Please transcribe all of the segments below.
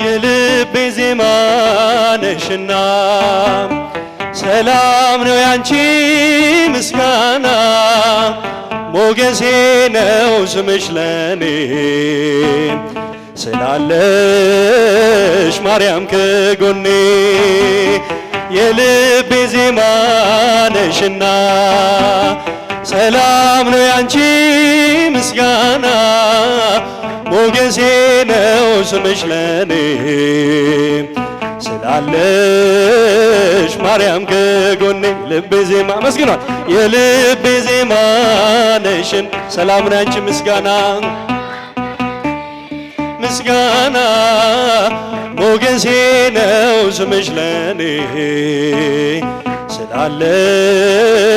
የልቤ ዜማ ነሽና ሰላም ነው ያንቺ ምስጋና ሞገሴ ነው ስምሽ ለኔ ስላለሽ ማርያም ከጎኔ የልቤ ዜማ ነሽና ሰላም ነው ያንቺ ምስጋና ሞገሴ ነው ስምሽ ለኔ ስላለሽ ማርያም ከጎኔ ልቤ ዜማ መስግኗል የልቤ ዜማ ነሽን ሰላም ነው ያንቺ ምስጋና ምስጋና ሞገሴ ነው ስምሽ ለኔ ስላለሽ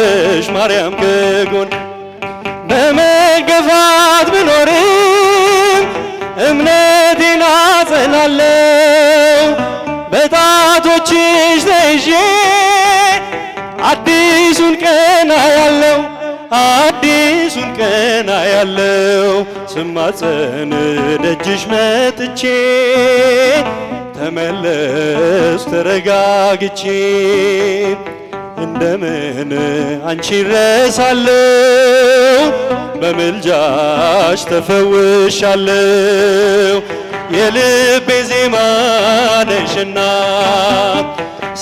ማርያም ከጎኔ በመገፋት ብኖርም እምነቴን አጸናለሁ በጣቶችሽ ተይዤ አዲሱን ቀን አያለው አዲሱን ቀን አያለው ስማጸን ደጅሽ መጥቼ ተመለስ ተረጋግቼ እንደምን አንቺ ረሳለሁ በምልጃሽ ተፈውሻለሁ የልቤ ዜማ ነሽና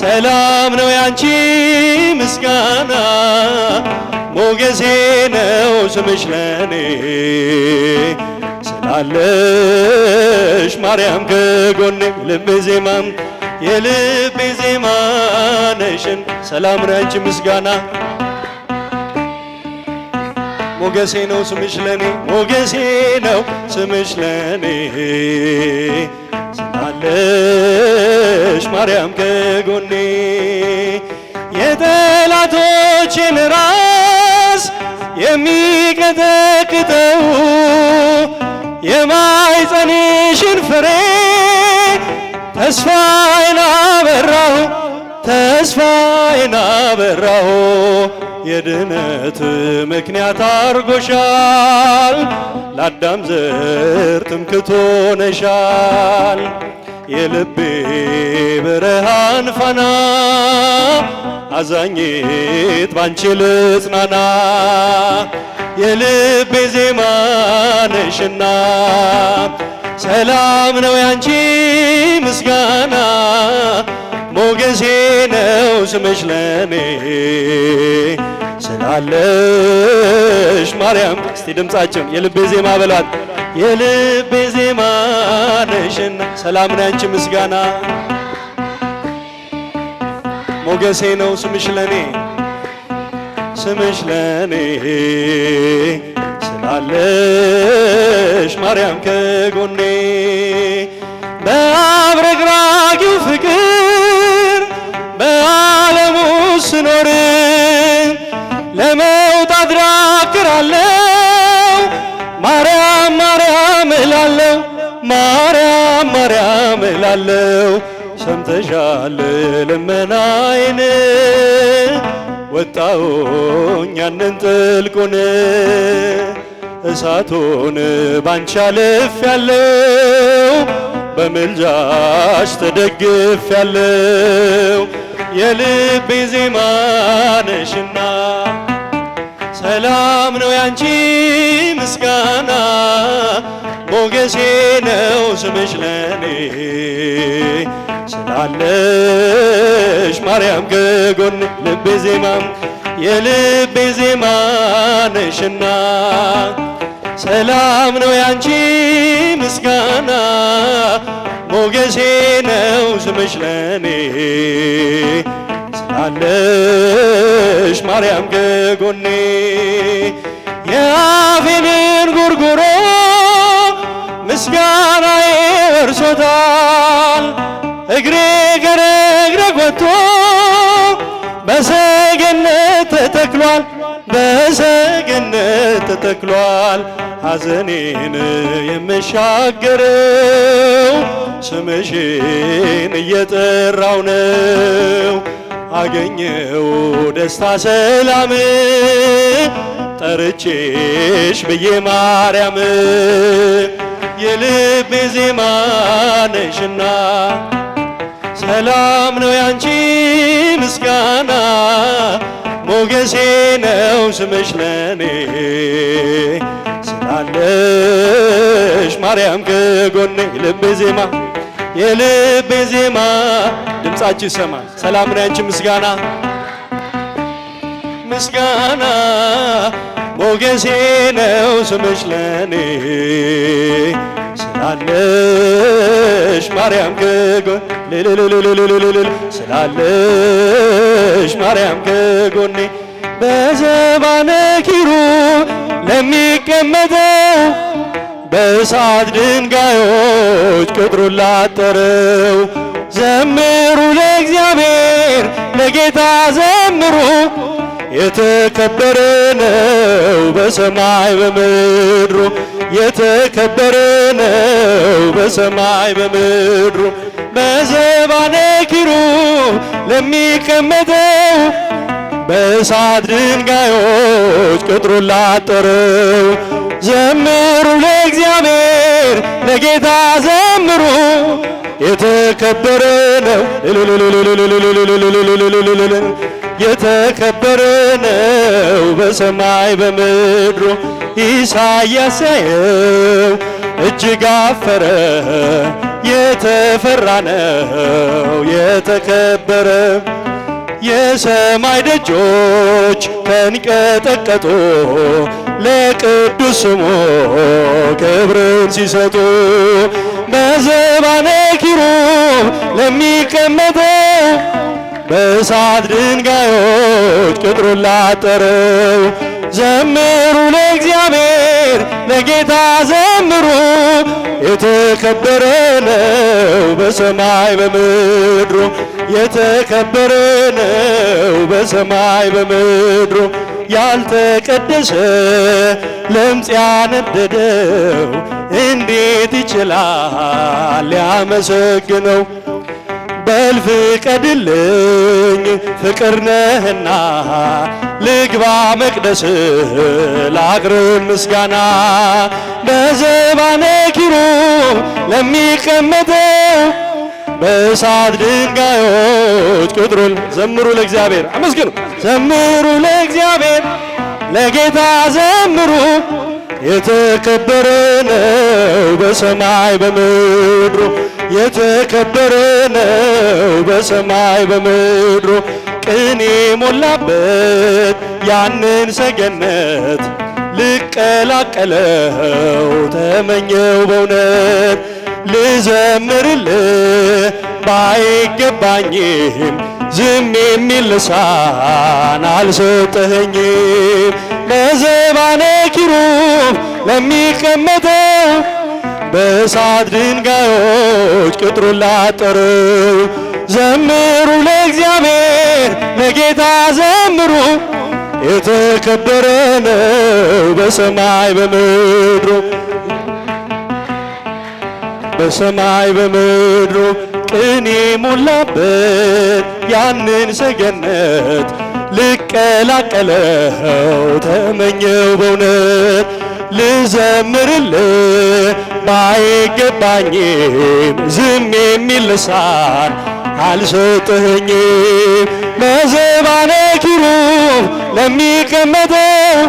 ሰላም ነው ያንቺ ምስጋና ሞገሴ ነው ስምሽ ለኔ ስላለሽ ማርያም ከጎኔ ልቤ ዜማ የልቤ ዜማ ነሽን ሰላም ነው ያንቺ ምስጋና ሞገሴ ነው ስምሽ ለኔ ሞገሴ ነው ስምሽ ለኔ ስላለሽ ማርያም ከጎኔ የጠላቶችን ራስ የሚቀጠቅጠው የማኅፀንሽን ፍሬ ተስፋዬን አበራሁ ተስፋዬን አበራሁ የድነት ምክንያት አርጎሻል ለአዳም ዘር ትምክህት ሆነሻል የልቤ ብርሃን ፋና አዛኝት ባንቺ ልጽናና የልቤ ዜማ ነሽና ሰላም ነው ያንቺ ምስጋና ሞገሴ ነው ስምሽ ለኔ ስላለሽ ማርያም እስቲ ድምፃችን የልቤ ዜማ በሏት የልቤ ዜማ ነሽና ሰላም ነው ያንቺ ምስጋና ሞገሴ ነው ስምሽ ለኔ ስምሽ ለኔ ስላለሽ ማርያም ከጎኔ በአብረቅራቂው ፍቅር በዓለሙ ስኖር ለመውጣት ዳክራለሁ ማርያም ማርያም እላለሁ ማርያም ማርያም እላለሁ ሰምተሻል ልመናዬን ወጣሁኝ ያንን ጥልቁን እሳቱን ባንቺ አልፌያለሁ በምልጃሽ ተደግፌያለሁ የልቤ ዜማ ነሽና ሰላም ነው ያንቺ ምስጋና ሞገሴ ነው ስምሽ ለኔ ስላለሽ ማርያም ከጎኔ ልቤ ዜማ የልቤ ዜማ ነሽና ሰላም ነው ያንቺ ምስጋና ሞገሴ ነው ስምሽ ለኔ ስላለሽ ማርያም ከጎኔ የአፌን እንጉርጉሮ ምስጋናዬ ወርሶታል እግሬ ከረግረ ወጥቶ በሰገነት ተተክሏል በሰገነት ተተክሏል ሐዘኔን የምሻገረው ስምሽን እየጠራው ነው አገኘው ደስታ ሰላም ጠርቼሽ ብዬ ማርያም የልቤ ዜማ ነሽና ሰላም ነው ያንቺ ምስጋና ሞገሴ ነው ስምሽ ለኔ ስላለሽ ማርያም ከጎኔ የልቤ ዜማ ድምፃችሁ ይሰማል። ሰላም ነው ያንቺ ምስጋና ሞገሴ ነው ስምሽ ለኔ ስላለሽ ማርያም ከጎኔ ስላለሽ ማርያም ከጎኔ በዘባነ ኪሩብ ለሚቀመጠው በእሳት ድንጋዮች ቅጥሩን ላጠረው ዘምሩ ለእግዚአብሔር ለጌታ ዘምሩ የተከበረ ነው በሰማይ በምድሩ የተከበረ ነው በሰማይ በምድሩ በዘባነ ኪሩብ ለሚቀመጠው በእሳት ድንጋዮች ቅጥሩን ላጠረው ዘምሩ ለእግዚአብሔር ለጌታ ዘምሩ የተከበረ ነው የተከበረ ነው በሰማይ በምድሩ ኢሳይያስ ያየው እጅግ አፈረ የተፈራ ነው የተከበረ የሰማይ ደጆች ተንቀጠቀጡ ለቅዱስ ስሙ ክብርን ሲሰጡ በዘባነ ኪሩብ ለሚቀመጠው በእሳት ድንጋዮች ቅጥሩን ላጠረው ዘምሩ ለእግዚአብሔር ለጌታ ዘምሩ የተከበረ ነው በሰማይ በምድሩ የተከበረ ነው በሰማይ በምድሩ ያልተቀደሰ ለምጽ ያነደደው እንዴት ይችላል ሊያመሰግነው በል ፍቀድልኝ ፍቅር ነህና ልግባ መቅደስ ላቅርብ ምስጋና በዘባነ ኪሩብ ለሚቀመጠው በእሳት ድንጋዮች ቅጥሩን ዘምሩ ለእግዚአብሔር አመስግኑ ዘምሩ ለእግዚአብሔር ለጌታ ዘምሩ የተከበረ ነው በሰማይ በምድሩ የተከበረ ነው በሰማይ በምድሩ ቅኔ ሞላበት ያንን ሰገነት ልቀላቀለው ተመኘው በእውነት ልዘምርልህ ባይገባኝም ዝም የሚል ልሳን አልሰጠኸኝም በዘባነ ኪሩብ ለሚቀመጠው በእሳት ድንጋዮች ቅጥሩን ላጠረው ዘምሩ ለእግዚአብሔር ለጌታ ዘምሩ የተከበረ ነው በሰማይ በምድሩ በሰማይ በምድሩ ቅኔ ሞላበት ያንን ሰገነት ልቀላቀለው ተመኘው በእውነት ልዘምርልህ ባይገባኝም ዝም የሚል ልሳን አልሰጠኸኝም በዘባነ ኪሩብ ለሚቀመጠው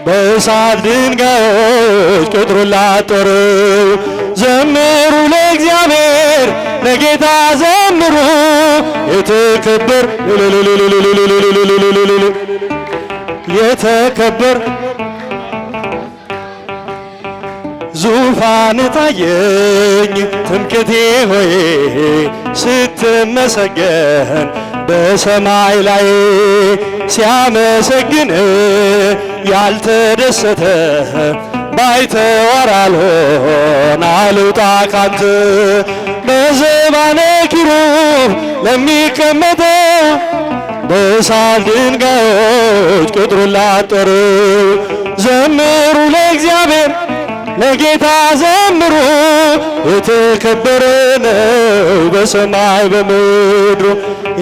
በእሳት ድንጋዮች ቅጥሩን ላጠረው ዘምሩ ለእግዚአብሔር ለጌታ ዘምሩ የተከበር ዙፋን ታየኝ ትምክህቴ ሆይ ስትመሰገን በሰማይ ላይ ሲያመሰግን ያልተደሰተ ባይተዋር አልሆን አልውጣ ካንተ በዘባነ ኪሩብ ለሚቀመጠው በእሳት ድንጋዮች ቅጥሩን ላጠረው ዘምሩ ለእግዚአብሔር ለጌታ ዘምሩ የተከበረ ነው በሰማይ በምድሩ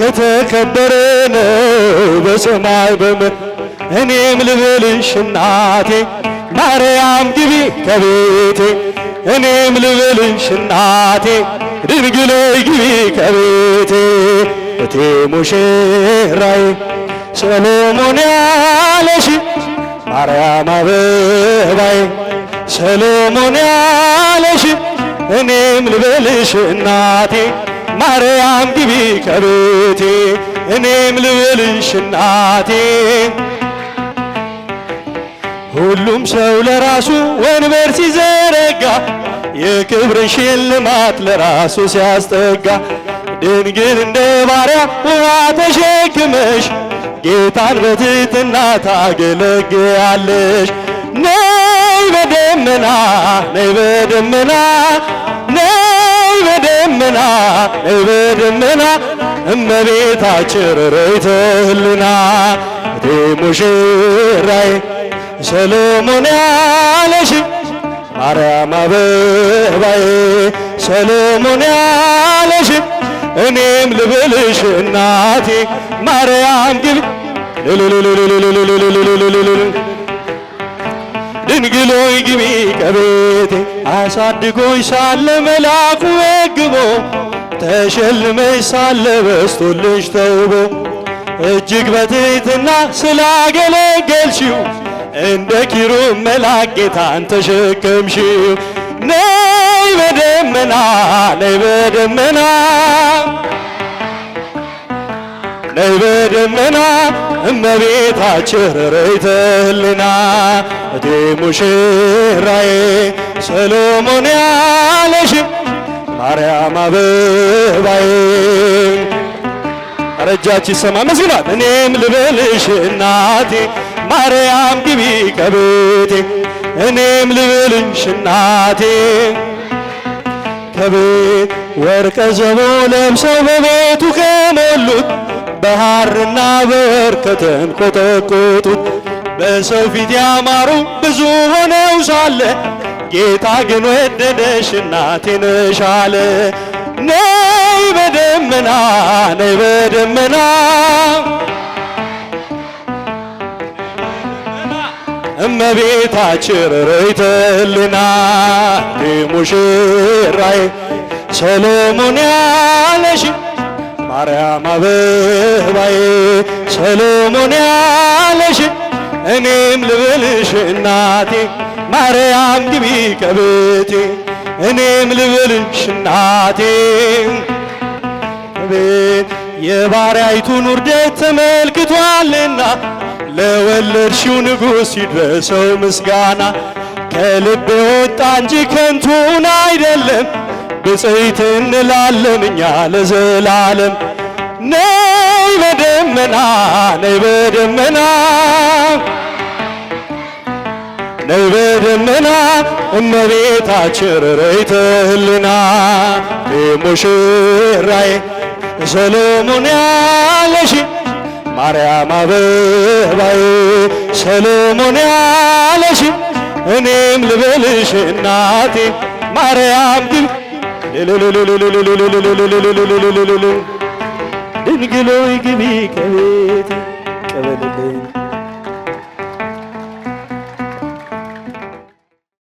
የተከበረ ነው በሰማይ በምድሩ እኔም ልበልሽ እናቴ ማርያም ግቢ ከቤቴ እኔም ልበልሽ እናቴ ድንግል ግቢ ከቤቴ እቴ ሙሽራዬ ሰሎሞን ያለሽ ማርያም አበባዬ ሰሎሞን ያለሽ እኔም ልበልሽ እናቴ ማርያም ግቢ ከቤቴ እኔም ልበልሽ እናቴ ሁሉም ሰው ለራሱ ወንበር ሲዘረጋ የክብርሽ ሽልማት ለራሱ ሲያስጠጋ ድንግል እንደ ባሪያ ውሃ ተሸክመሽ ጌታን በትሕትና ታገለግያለሽ። ነይ በደመና ነይ በደመና ነይ በደመና ነይ በደመና እመቤታችን ርርይተ ህሊና እቴ ሙሽራዬ ሰሎሞን ያለሽ ማርያም አበባዬ ሰሎሞን ያለሽ እኔም ልበልሽ እናቴ ማርያም ግቢ ድንግል ሆይ ግቢ ከቤቴ አሳድጎሽ ሳለ መልአኩ መግቦ ተሸልመሽ ሳለ በስቶልሽ ተውቦ እጅግ በትሕትና ስላገለገልሽው እንደ ኪሩብ መልአክ ጌታን ተሸከምሽው። ነይ በደመና ነይ በደመና ነይ በደመና እመቤታችን ርርይተ ህሊና እቴ ሙሽራዬ ሰሎሞን ያለሽ ማርያም አበባዬ አረጃች ይሰማ መስግናት እኔም ልበልሽ እናቴ ማርያም ግቢ ከቤቴ እኔም ልበልሽ እናቴ ከቤት ወርቀ ዘቦ ለብሰው በቤቱ ከሞሉት በሐርና በወርቅ ከተንቆጠቆጡት በሰው ፊት ያማሩ ብዙ ሆነው ሳለ ጌታ ግን ወደደሽ እናቴ ነሽ አለ። ነይ በደመና ነይ በደመና እመቤታችን ርርይተ ህሊና ሙሽራዬ ሰሎሞን ያለሽ ማርያም አበባዬ ሰሎሞን ያለሽ እኔም ልበልሽ እናቴ ማርያም ግቢ ከቤቴ እኔም ልበልሽ እናቴ ቤት የባሪያይቱን ውርደት ተመልክቷልና ለወለድሽው ንጉሥ ይድረሰው ምስጋና ከልብ ወጣ እንጂ ከንቱን አይደለም ብፅዕት እንላለን እኛ ለዘላለም። ነይ በደመና ነይ በደመና ነይ በደመና እመቤታችን ርርይተ ህሊና ሙሽራዬ ሰሎሞን ያለሽ ማርያም አበባዬ ሰሎሞን ያለሽ እኔም ልበልሽ እናቴ ማርያም ግቢ ድንግል ሆይ ግቢ ከቤቴ ቀበልልኝ